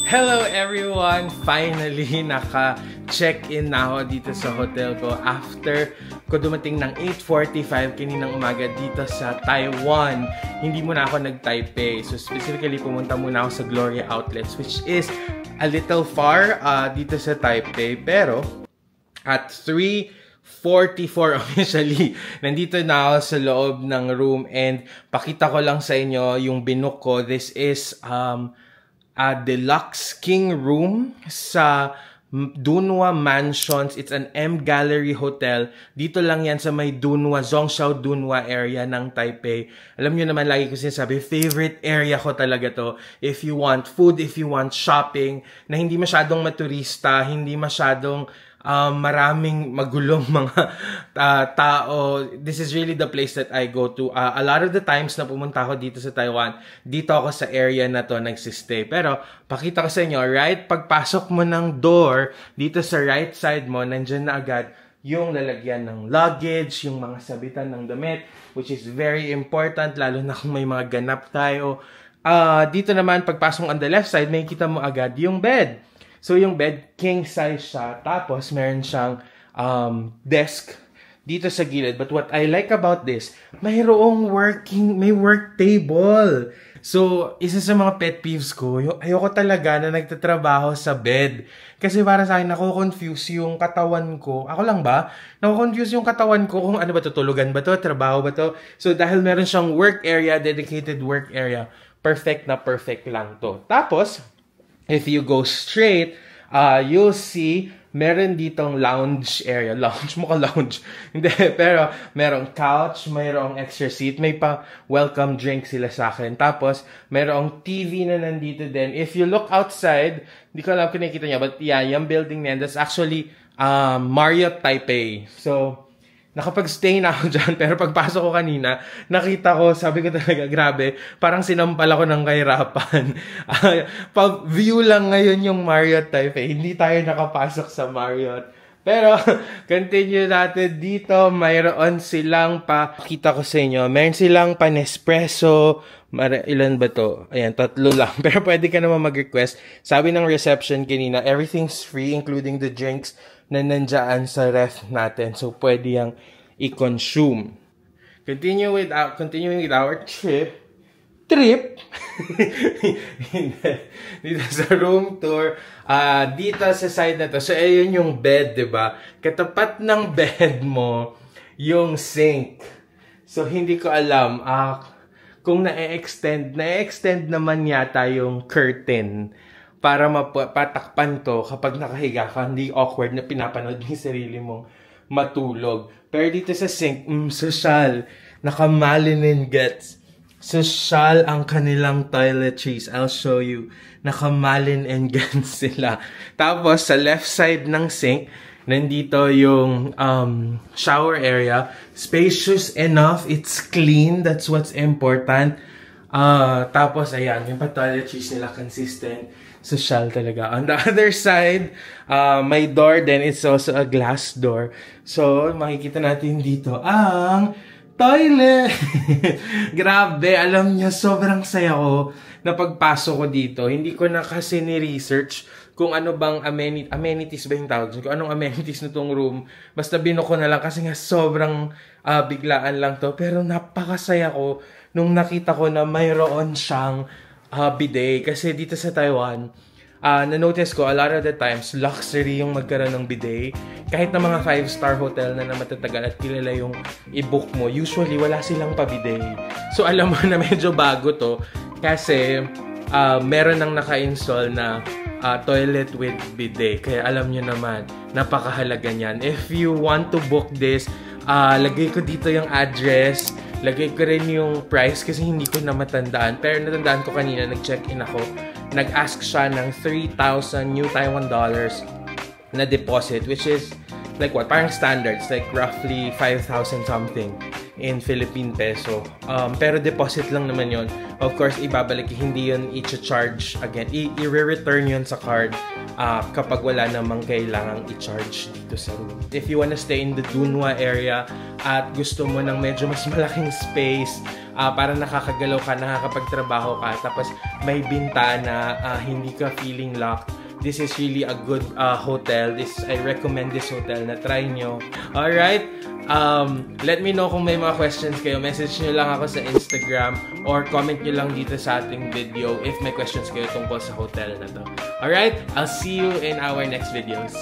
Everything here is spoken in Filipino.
Hello everyone! Finally, naka-check-in na ako dito sa hotel ko after ko dumating ng 8:45 kaninang umaga dito sa Taiwan. Hindi muna ako nag-Taipei. So specifically, pumunta muna ako sa Gloria Outlets, which is a little far dito sa Taipei. Pero at 3:44 officially, nandito na ako sa loob ng room and pakita ko lang sa inyo yung binook ko. This is a deluxe king room sa Dunhua Mansions. It's an M Gallery Hotel. Dito lang yan sa may Dunhua, Zhongshan Dunhua area ng Taipei. Alam nyo naman, lagi ko sinasabi, favorite area ko talaga to. If you want food, if you want shopping, na hindi masyadong maturista, hindi masyadong maraming magulong mga tao. This is really the place that I go to. A lot of the times na pumunta ako dito sa Taiwan, dito ako sa area na to nagsistay. Pero, pakita ko sa inyo, right? Pagpasok mo ng door, dito sa right side mo, nandyan na agad yung lalagyan ng luggage, yung mga sabitan ng damit, which is very important, lalo na kung may mga ganap tayo. Dito naman, pagpasok on the left side, may kita mo agad yung bed. So, yung bed, king size siya. Tapos, meron siyang desk dito sa gilid. But what I like about this, mayroong may work table. So, isa sa mga pet peeves ko, ayoko talaga na nagtatrabaho sa bed. Kasi para sa akin, nako-confuse yung katawan ko. Ako lang ba? Nako-confuse yung katawan ko kung ano ba to, tulugan ba to, trabaho ba to. So, dahil meron siyang work area, dedicated work area, perfect na perfect lang to. Tapos, if you go straight, you'll see meron ditong lounge area. Lounge? Mukhang lounge. Hindi, pero merong couch, mayroong extra seat, may pa welcome drink sila sa akin. Tapos, merong TV na nandito din. If you look outside, hindi ko alam kung nakikita niya, but yeah, yung building na yan, that's actually Marriott Taipei. So, nakapag-stay na ako dyan, pero pagpasok ko kanina, nakita ko, sabi ko talaga, grabe, parang sinampal ako ng kahirapan. View lang ngayon yung Marriott Taipei. Hindi tayo nakapasok sa Marriott. Pero, continue natin dito. Mayroon silang pakita ko sa inyo. Mayroon silang pan-espresso. Ilan ba to? Ayan, 3 lang. Pero pwede ka naman mag-request. Sabi ng reception kanina, everything's free, including the drinks na nandyan sa ref natin. So, pwede yung i-consume. Continuing with our trip. Dito sa room tour. Dito sa side na to. So, ayun yung bed, diba? Katapat ng bed mo, yung sink. So, hindi ko alam. Kung na-extend naman yata yung curtain para mapatakpan to kapag nakahiga ka, hindi awkward na pinapanood yung sarili mong matulog. Pero dito sa sink, social, nakamalin and gets. Social ang kanilang toiletries. I'll show you. Nakamalin and gets sila. Tapos, sa left side ng sink, nandito yung shower area. Spacious enough. It's clean. That's what's important. Tapos, ayan, yung toiletries nila consistent. Social talaga. On the other side, may door din. It's also a glass door. So, makikita natin dito ang toilet! Grabe, alam niyo, sobrang saya ko na pagpasok ko dito. Hindi ko na kasi ni-research kung ano bang amenities ba yung tawag. Kung anong amenities na tong room. Basta binuko na lang kasi nga sobrang biglaan lang to. Pero napakasaya ko nung nakita ko na mayroon siyang bidet. Kasi dito sa Taiwan, na-notice ko a lot of the times, luxury yung magkaroon ng bidet. Kahit na mga 5-star hotel na matatagal at kilala yung i-book mo, usually wala silang pa-bidet. So alam mo na medyo bago to kasi meron nang naka-install na toilet with bidet. Kaya alam nyo naman, napakahalaga niyan. If you want to book this, lagay ko dito yung address. Lagay ko rin yung price kasi hindi ko na matandaan. Pero natandaan ko kanina, nag-check-in ako. Nag-ask siya ng 3,000 New Taiwan dollars na deposit, which is like what? Parang standards, like roughly 5,000 something. in Philippine peso. Pero deposit lang naman yon. Of course, ibabalik, hindi yun i-charge again. I-return yun sa card kapag wala namang kailangang i-charge dito sa room. If you wanna stay in the Dunhua area at gusto mo ng medyo mas malaking space, para nakakagalaw ka, nakakapagtrabaho ka, tapos may bintana, hindi ka feeling locked, this is really a good hotel. I recommend this hotel na try nyo. Alright? Let me know kung may mga questions kayo. Message nyo lang ako sa Instagram or comment nyo lang dito sa ating video if may questions kayo tungkol sa hotel na to. Alright? I'll see you in our next videos.